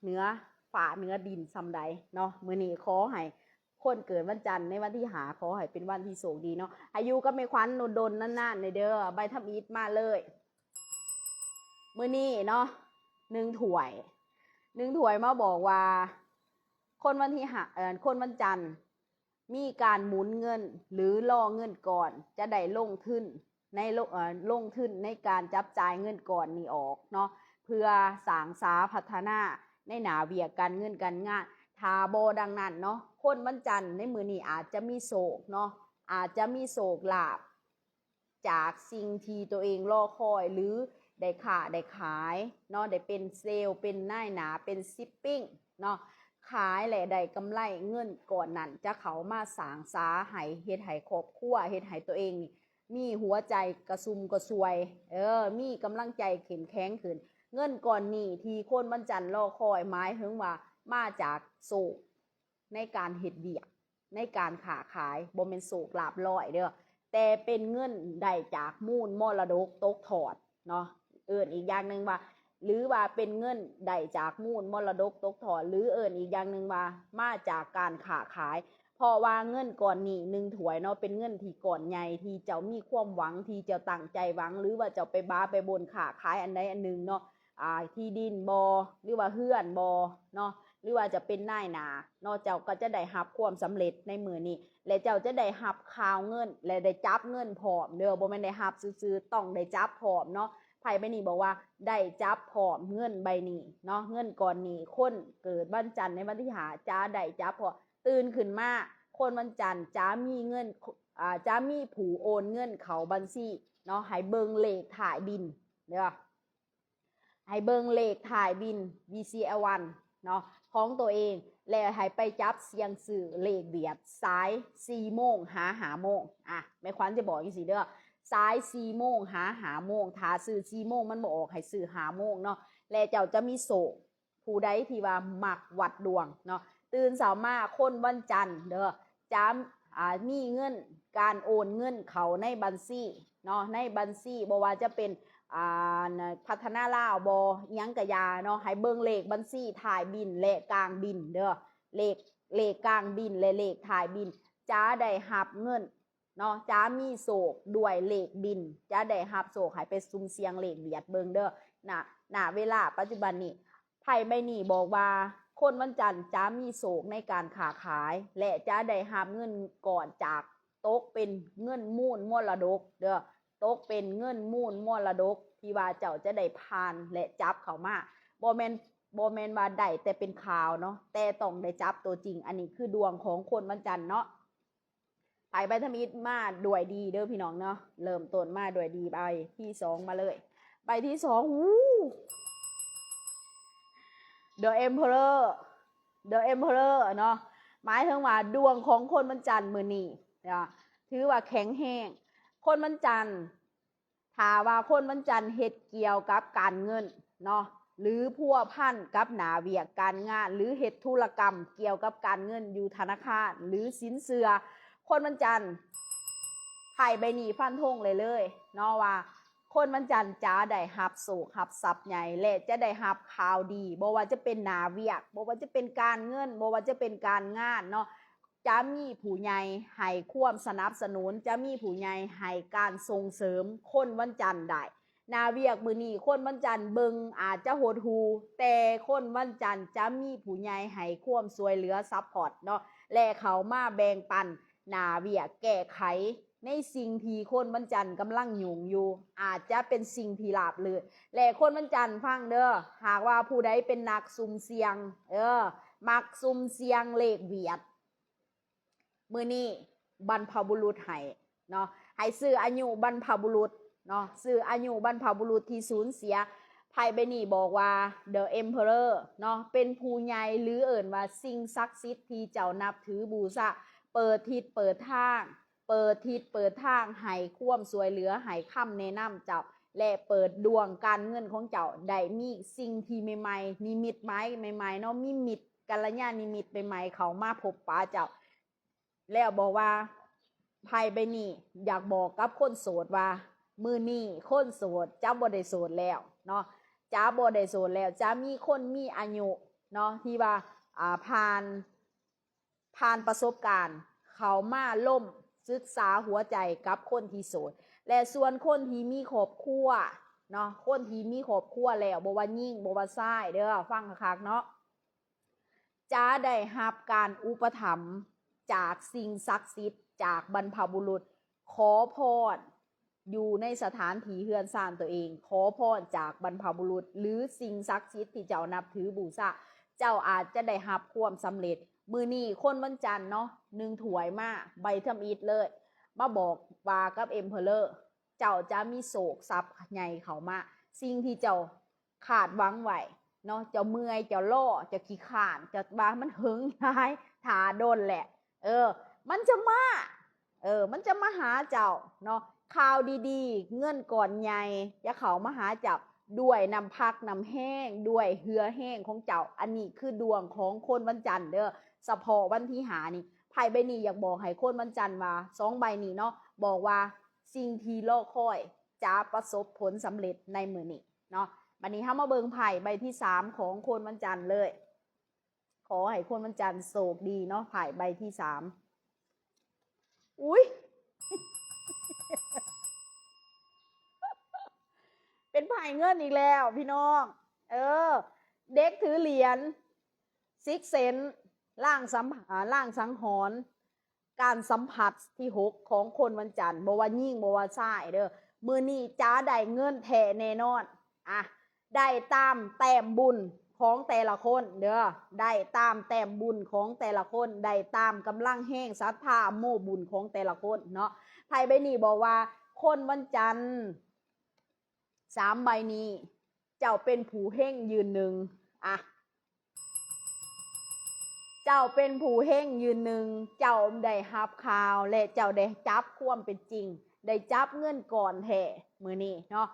เหนือฝ่าเหนือดินซำใดเนาะมื้อนี้ขอให้คนเกิดวันจันทร์ในวันที่5ขอให้เป็นวันที่โชคดีเนาะอายุก็ไม่ควันโดนๆนานๆในเด้อใบทำอิฐมาเลยมื้อนี้เนาะ1ถ้วยมาบอกว่าคนวันที่คนวันจันทร์มีการหมุนเงินหรือรอเงินก่อนจะได้ลงทุนในการจับจ่ายเงินก่อนนี่ออกเนาะเพื่อสร้างสาพัฒนาในหน้าเวียกการเงินการงานถ้าบ่ดังนั้นเนาะคนวันจันทร์ในมื้อนี้อาจจะมีโศกเนาะอาจจะมีโศกลาภจากสิ่งที่ตัวเองรอคอยหรือได้ค้าได้ขายเนาะได้เป็นเซลล์เป็นนายหน้าเป็นชิปปิ้งเนาะขายและได้กำไรเงินก่อนนั้นจะเข้ามาสร้างสาให้เฮ็ดให้ครอบครัวเฮ็ดให้ตัวเองมีหัวใจกระซุมกระซวยมีกำลังใจเข้มแข็งขึ้นเงินก่อนนี้ที่คนวันจันทร์รอคอยหมายถึงว่ามาจากโศกในการเฮ็ดเวียกในการค้าขายบ่แม่นโศกลาภลอยเด้อแต่เป็นเงินได้จากมูลมรดกตกทอดเนาะอีกอย่างนึงว่าหรือว่าเป็นเงินได้จากมูลมรดกตกทอดหรืออีกอย่างนึงว่ามาจากการค้าขายเพราะว่าเงินก่อนนี้1ถ้วยเนาะเป็นเงินที่ก่อนใหญ่ที่เจ้ามีความหวังที่เจ้าตั้งใจหวังหรือว่าเจ้าไปบ้าไปบนค้าขายอันใดอันหนึ่งเนาะที่ดินบ่หรือว่าเฮือนบ่เนาะหรือว่าจะเป็นนายหน้าเนาะเจ้าก็จะได้รับความสำเร็จในมื้อนี้และเจ้าจะได้รับข่าวเงินและได้จับเงินพร้อมเด้อบ่แม่นได้รับซื่อๆต้องได้จับพร้อมเนาะไพ่ใบนี้บอกว่าได้จับพร้อมเงินใบนี้เนาะเงินก่อนนี้คนเกิดวันจันทร์ในวันที่5จะได้จับพร้อมตื่นขึ้นมาคนวันจันทร์จะมีเงินจะมีผู้โอนเงินเข้าบัญชีเนาะให้เบิ่งเลขถ่ายบินเด้อให้เบิ่งเลขถ่ายบิน VCL1 เนาะของตัวเองแล้วให้ไปจับเสียงซื้อเลขเบียดสาย4โมงหาโมงแม่ขวัญจะบอกจังซี่เด้อสาย4โมงหาโมงถ้าซื้อ4โมงมันบ่ออกให้ซื้อ5โมงเนาะและเจ้าจะมีโศกผู้ใดที่ว่ามักวัดดวงเนาะตื่นเช้ามาคนวันจันทร์เด้อจะมีเงินการโอนเงินเข้าในบัญชีเนาะในบัญชีบ่ว่าจะเป็นพัฒนาลาวบ่อิหยังกะยาเนาะให้เบิ่งเลขบัญชีถ่ายบินและกลางบินเด้อเลขกลางบินและเลขถ่ายบินจะได้รับเงินเนาะจะมีโศกด้วยเลขบินจะได้รับโศกให้ไปซุ่มเสียงเลขเบียดเบิ่งเด้อณเวลาปัจจุบันนี้ไพ่ใบนี้บอกว่าคนวันจันทร์จะมีโศกในการค้าขายและจะได้รับเงินก่อนจากตกเป็นเงินมูลมรดกเด้อตกเป็นเงินมูลมรดกที่ว่าเจ้าจะได้ผ่านและจับเข้ามาบ่แม่นว่าได้แต่เป็นข่าวเนาะแต่ต้องได้จับตัวจริงอันนี้คือดวงของคนวันจันทร์เนาะไพ่ใบทมิตมาด้วยดีเด้อพี่น้องเนาะเริ่มต้นมาด้วยดีใบที่2มาเลยใบที่2The Emperor เนาะหมายถึงว่าดวงของคนวันจันทร์มื้อนี้ถือว่าแข็งแรงคนวันจันทร์ถ้าว่าคนวันจันทร์เฮ็ดเกี่ยวกับการเงินเนาะหรือพัวพันกับหน้าเวียกการงานหรือเฮ็ดธุรกรรมเกี่ยวกับการเงินอยู่ธนาคารหรือสินเชื่อคนวันจันทร์ไพ่ใบนี้ฟันธงเลยเนาะว่าคนวันจันทร์จะได้รับโชครับทรัพย์ใหญ่และจะได้รับข่าวดีบ่ว่าจะเป็นหน้าเวียกบ่ว่าจะเป็นการเงินบ่ว่าจะเป็นการงานเนาะจะมีผู้ใหญ่ให้ความสนับสนุนจะมีผู้ใหญ่ให้การส่งเสริมคนวันจันทร์ได้หน้าเวียกมื้อนี้คนวันจันทร์เบิ่งอาจจะหดหู่แต่คนวันจันทร์จะมีผู้ใหญ่ให้ความช่วยเหลือซัพพอร์ตเนาะและเขามาแบ่งปันหน้าเวียกแก้ไขในสิ่งที่คนวันจันทร์กำลังยุ่งอยู่อาจจะเป็นสิ่งที่ลาภเลื่อนและคนวันจันทร์ฟังเด้อหากว่าผู้ใดเป็นนักซุ่มเสี่ยงมักซุ่มเสี่ยงเลขเบียดมื้อนี้บรรพบุรุษให้เนาะให้ซื้ออายุบรรพบุรุษเนาะซื้ออายุบรรพบุรุษที่สูญเสียไพ่ใบนี้บอกว่า The Emperor เนาะเป็นผู้ใหญ่หรือว่าสิ่งศักดิ์สิทธิ์ที่เจ้านับถือบูชาเปิดทิศเปิดทางให้ความช่วยเหลือให้คำแนะนำเจ้าและเปิดดวงการเงินของเจ้าได้มีสิ่งที่ใหม่ๆนิมิตหมายใหม่ๆเนาะมีมิตรกัลยาณนิมิตใหม่ๆเขามาพบปะเจ้าแล้วบอกว่าไพ่ใบนี้อยากบอกกับคนโสดว่ามื้อนี้คนโสดจะบ่ได้โสดแล้วเนาะจะบ่ได้โสดแล้วจะมีคนมีอายุ เนาะที่ว่าผ่านประสบการณ์เขามาล่มศึกษาหัวใจกับคนที่โสดและส่วนคนที่มีครอบครัวเนาะคนที่มีครอบครัวแล้วบ่ว่ายิ่งบ่ว่าซ้ายเด้อฟังคักๆเนาะจะได้รับการอุปถัมภ์จากสิ่งศักดิ์สิทธิ์จากบรรพบุรุษขอพรอยู่ในสถานที่เฮือนซ่านตัวเองขอพรจากบรรพบุรุษหรือสิ่งศักดิ์สิทธิ์ที่เจ้านับถือบูชาเจ้าอาจจะได้รับความสำเร็จมือนี้คนวันจันทร์เนาะ1 ถ้วยมาใบทำอิฐเลยมาบอกว่ากับเอ็มเพลเลอร์เจ้าจะมีโศกทรัพย์ใหญ่เข้ามาสิ่งที่เจ้าขาดหวังไว้เนาะเจ้าเมื่อยเจ้าล่อเจ้าขี้ข้านเจ้าว่ามันหึงร้ายถาโดนแหละมันจะมามันจะมาหาเจ้าเนาะข่าวดีๆเงินก่อนใหญ่จะเข้ามาหาเจ้าด้วยน้ำพักน้ำแห้งด้วยเหือแห้งของเจ้าอันนี้คือดวงของคนวันจันทร์เด้อเฉพาะวันที่หานี่ไพ่ใบนี้อยากบอกให้คนวันจันทร์ว่า2 ใบนี้เนาะบอกว่าสิ่งที่รอคอยจะประสบผลสำเร็จในมื้อนี้เนาะวันนี้เฮามาเบิ่งไพ่ใบที่3ของคนวันจันทร์เลยขอให้คนวันจันทร์โชคดีเนาะไพ่ใบที่3อุ้ย เป็นไพ่เงินอีกแล้วพี่น้องเด็กถือเหรียญซิกเซนล่างสังหรณ์การสัมผัสที่6ของคนวันจันทร์บ่ว่ายิ่งบ่ว่าซ้ายเด้อมื้อนี้จ้าได้เงินแท้แน่นอนได้ตามแต้มบุญของแต่ละคนเด้อได้ตามแต้มบุญของแต่ละคนได้ตามกำลังแห้งศรัทธาโมบุญของแต่ละคนเนาะไพ่ใบนี้บอกว่าคนวันจันทร์3 ใบนี้เจ้าเป็นผู้เฮ่งยืนหนึ่งเจ้าเป็นผู้เฮ่งยืนหนึ่งเจ้าได้รับข่าวและเจ้าได้จับความเป็นจริงได้จับเงินก่อนแท้มื้อนี้เนาะ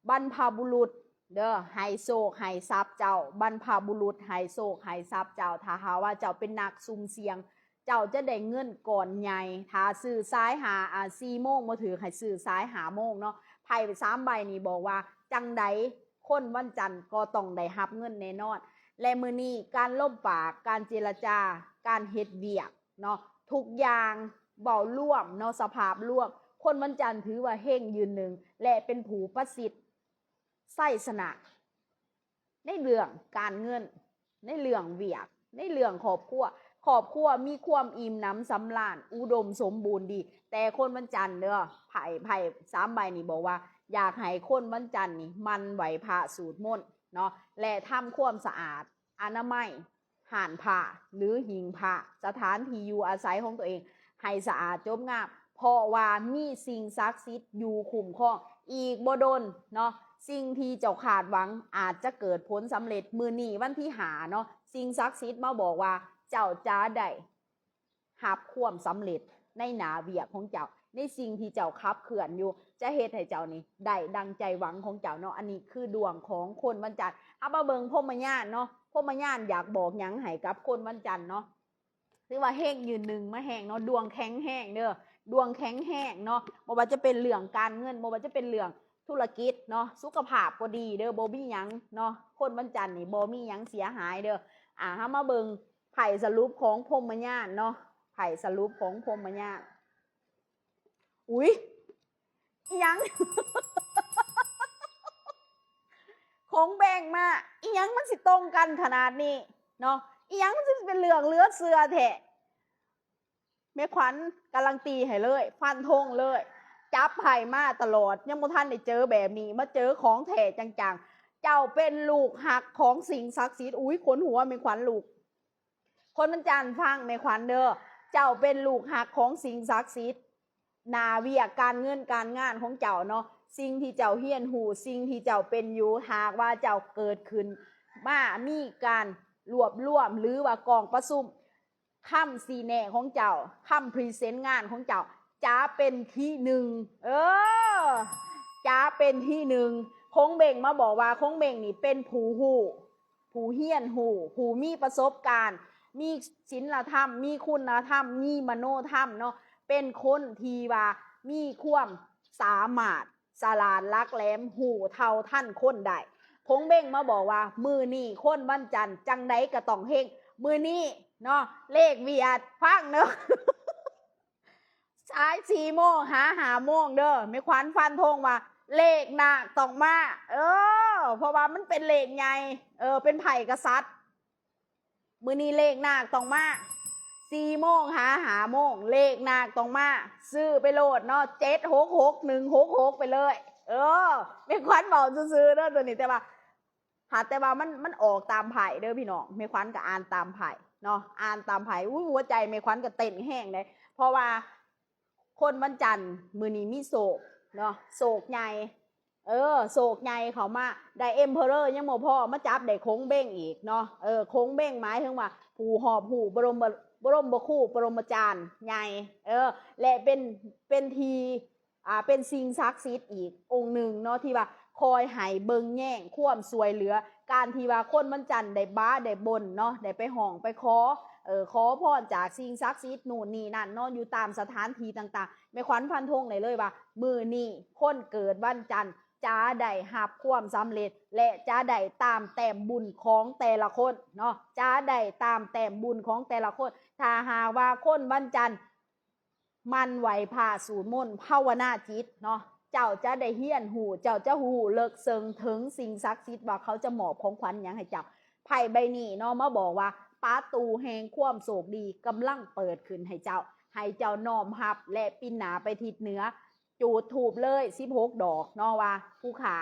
บรรพบุรุษเด้อให้โชคให้ทรัพย์เจ้าบรรพบุรุษให้โชคให้ทรัพย์เจ้าถ้าหาว่าเจ้าเป็นนักซุ่มเสี่ยงเจ้าจะได้เงินก่อนใหญ่ถ้าซื้อซ้ายหา4 โมงมาถือให้ซื้อซ้ายหาโมงเนาะไพ่3 ใบนี้บอกว่าจังใดคนวันจันทร์ก็ต้องได้รับเงินแน่นอนและมื้อนี้การล่มปากการเจรจาการเฮ็ดเวียกเนาะทุกอย่างเบาร่วมเนาะสภาพร่วมคนวันจันทร์ถือว่าเฮงยืนหนึ่งและเป็นผู้ประสิทธิ์ไส้สนะในเรื่องการเงินในเรื่องเวียกในเรื่องครอบครัวมีความอิ่มหนำสำราญอุดมสมบูรณ์ดีแต่คนวันจันทร์เด้อไพ่3 ใบนี่บอกว่าอยากให้คนวันจันทร์นี่มันไหวพระสูตรมนต์เนาะและทำความสะอาดอนามัยห่านผ้าหรือหิงผ้าสถานที่อยู่อาศัยของตัวเองให้สะอาดจบงามเพราะว่ามีสิ่งศักดิ์สิทธิ์อยู่คุ้มครองอีกบ่ดนเนาะสิ่งที่เจ้าขาดหวังอาจจะเกิดผลสำเร็จมื้อนี้วันที่หาเนาะสิ่งศักดิ์สิทธิ์มาบอกว่าเจ้าจะได้รับความสำเร็จในหน้าเวียกของเจ้าในสิ่งที่เจ้าขับเคลื่อนอยู่จะเฮ็ดให้เจ้านี่ได้ดังใจหวังของเจ้าเนาะอันนี้คือดวงของคนวันจันทร์เอามาเบิ่งพรหมญาณเนาะพรหมญาณอยากบอกหยังให้กับคนวันจันทร์เนาะหรือว่าเฮงยืนหนึ่งมาแห้งเนาะดวงแข็งแห้งเด้อดวงแข็งแห้งเนาะบ่ว่าจะเป็นเรื่องการเงินบ่ว่าจะเป็นเรื่องธุรกิจเนาะสุขภาพก็ดีเด้อบ่มีหยังเนาะคนวันจันทร์นี่บ่มีหยังเสียหายเด้อเฮามาเบิ่งไพ่สรุปของพรหมญาณเนาะไพ่สรุปของพรหมญาณอุ๊ยอีหยัง คงแบ่งมาอีหยังมันสิตรงกันขนาดนี้เนาะอีหยังมันสิเป็นเรื่องเลือดเสือแท้แม่ขวัญกำลังตีให้เลยฟันธงเลยจับไผ่มาตลอดยังบ่ทันได้เจอแบบนี้มาเจอของแท้จังๆเจ้าเป็นลูกหักของสิ่งศักดิ์สิทธิ์อุ๊ยขนหัวแม่ขวัญลูกคนมันจันฟังแม่ขวัญเด้อเจ้าเป็นลูกหักของสิ่งศักดิ์สิทธิ์นาเวียการเงินการงานของเจ้าเนาะสิ่งที่เจ้าเฮียนหูสิ่งที่เจ้าเป็นอยู่หากว่าเจ้าเกิดขึ้นมามีการรวบรวมหรือว่ากองประชุมค่ำซีแน่ของเจ้าค่ำพรีเซนต์งานของเจ้าจะเป็นที่หนึ่งจะเป็นที่หนึ่งคงเบ่งมาบอกว่าคงเบ่งนี่เป็นผู้เฮียนหูผู้มีประสบการณ์มีศีลธรรมมีคุณธรรมมีมโนธรรมเนาะเป็นคนที่ว่ามีความสามารถฉลาดลักแหลมหูเท่าท่านคนได้ คงเบ้งมาบอกว่ามือนี่คนวันจันทร์จังไดก็ต้องเฮงมือนี่เนาะเลขเวียดฟังเนาะ สาย4 โมงหาโมงเด้อไม่ขวัญฟันธงว่าเลขหนักต้องมาเพราะว่ามันเป็นเลขใหญ่เป็นไผ่กษัตริย์มือนี้เลขหนักต้องมา4 โมงหาโมงเลขหนักต้องมาซื้อไปโหลดเนาะ766 166ไปเลยไม่ขวัญบอกซื้อเด้อตัวนี้แต่ว่ามันออกตามไผ่เด้อพี่น้องไม่ขวัญก็อ่านตามไผ่เนาะอ่านตามไผ่หัวใจไม่ขวัญก็เต้นแห้งเลยเพราะว่าคนวันจันทร์มือนี้มีโศกเนาะโศกใหญ่โศกใหญ่เขามาได้เอ็มเพอเรอร์ยังโมพ่อมาจับได้โค้งเบ้งอีกเนาะโค้งเบ้งหมายถึงว่าผู้หอบผู้บรมบคู่บรมจารย์ใหญ่และเป็นทีเป็นสิ่งศักดิ์สิทธิ์อีกองค์หนึ่งเนาะที่ว่าคอยให้เบิงแย่งคว่ำสวยเหลือการที่ว่าคนวันจันทร์ได้บ้าได้บนเนาะได้ไปห้องไปขอพรจากสิ่งศักดิ์สิทธิ์นู่นนี่นั่นนอนอยู่ตามสถานที่ต่างๆไม่ขวัญพันธงเลยว่ามือนี่คนเกิดวันจันทร์จ้าได้หับความสำเร็จและจ้าได้ตามแต้มบุญของแต่ละคนเนาะจ้าได้ตามแต้มบุญของแต่ละคนถ้าหาว่าคนวันจันทร์มันไหวผ่าสูญมนต์ภาวนาจิตเนาะเจ้าจะได้เฮียนหูเจ้าจะหูเลิกเซิงถึงสิ่งศักดิ์สิทธิ์ว่าเขาจะมอบของขวัญอย่างให้เจ้าไพ่ใบนี้เนาะมาบอกว่าประตูแห่งความโศกดีกำลังเปิดขึ้นให้เจ้าน้อมรับและปินหนาไปทิศเหนือจูดถูบเลย16 ดอกเนาะว่าผู้ขา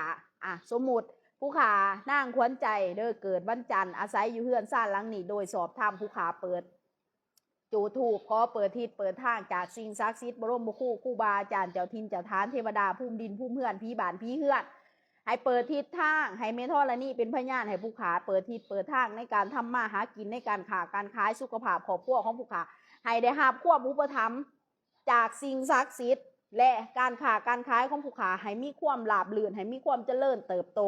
สมมุติผู้ขานางขวัญใจเด้อเกิดวันจันทร์อาศัยอยู่เฮือนซ่านหลังนี้โดยสอบถามผู้ขาเปิดจูดถูบขอเปิดทิศเปิดทางจากสิ่งศักดิ์สิทธิ์บรมครูบาอาจารย์เจ้าทินเจ้าทานเทวดาภูมิดินภูมิเฮือนผีบ้านผีเฮือนให้เปิดทิศทางให้เมทอลนี่เป็นพยานให้ผู้ขาเปิดทิศเปิดทางในการทำมาหากินในการค้าการขายสุขภาพครอบครัวของผู้ขาให้ได้รับความอุปถัมภ์จากสิ่งศักดิ์สิทธิ์และการค้าการขายของผู้ขาให้มีความราบรื่นให้มีความเจริญเติบโต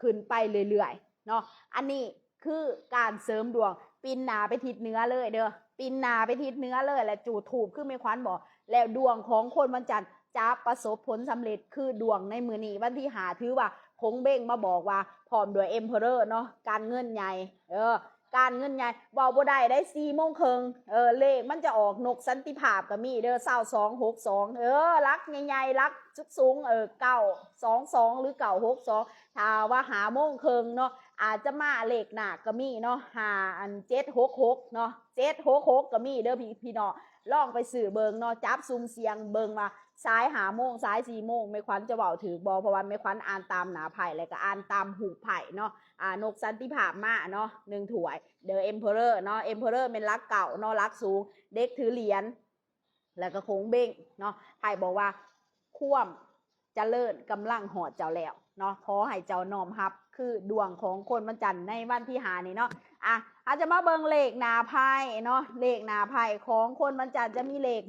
ขึ้นไปเรื่อยๆเนาะอันนี้คือการเสริมดวงปินหนาไปทิศเหนือเลยเด้อปินหนาไปทิศเหนือเลยและจูดถูกขึ้นไม่ควันบอกแล้วดวงของคนวันจันทร์จะประสบผลสำเร็จคือดวงในมือนี้วันที่หาถือว่าคงเบ้งมาบอกว่าพร้อมด้วยเอ็มเพอเรอร์เนาะการเงินใหญ่การเงินใหญ่เบาบ่ได้4 โมงครึ่งเลขมันจะออกนกสันติภาพก็มีเด้อ2262รักใหญ่ๆรักสูง922หรือ962ถ้าว่า5 โมงครึ่งเนาะอาจจะมาเลขหนักก็มีเนาะ766เนาะ766ก็มีเด้อพี่น้องลองไปสื่อเบิงเนาะจับซุ่มเสียงเบิงมาซ้าย5 โมงซ้าย4 โมงไม่ขวัญจะเบาถือบอเพราะว่าไม่ขวัญอ่านตามหนาไผ่แล้วก็อ่านตามหูไผ่เนาะนกสันติภาพมาเนาะ1 ถ้วยเดอะเอ็มเพอเรอร์เนาะเอ็มเพอเรอร์เป็นรักเก่าเนาะรักสูงเด็กถือเหรียญแล้วก็โค้งเบ้งเนาะไผ่บอกว่าคว่ำเจริญกำลังหอดเจ้าแล้วเนาะขอให้เจ้าน้อมรับคือดวงของคนวันจันทร์ในวันที่หานี่เนาะอาจจะมาเบิงเลขหนาไพ่เนาะเลขหนาไพ่ของคนวันจันทร์จะมีเลข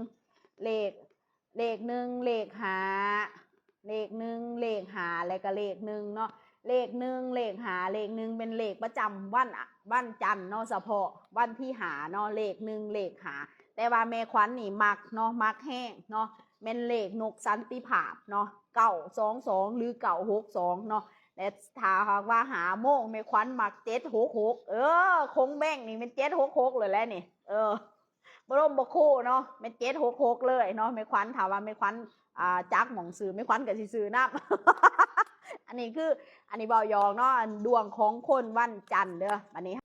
1เลข1เลข5เลข1เลข5แล้วก็เลข1เนาะเลข1เลข5เลข1เป็นเลขประจำวันจันทร์เนาะเฉพาะวันที่หาเนาะเลข1เลข5แต่ว่าแม่ขวัญนี่มักเนาะมักแห้งเนาะเป็นเลขนกสันติภาพเนาะ922หรือ962เนาะแต่ถ้าหากว่า5 โมงแม่ขวัญมัก766คงแบ่งนี่เป็น766เลยแหละนี่บรมครูเนาะเป็น766เลยเนาะแม่ขวัญถามว่าแม่ขวัญจักหม่องซื้อแม่ขวัญก็สิซื้อนับ อันนี้เบายองเนาะดวงของคนวันจันทร์เด้ออันนี้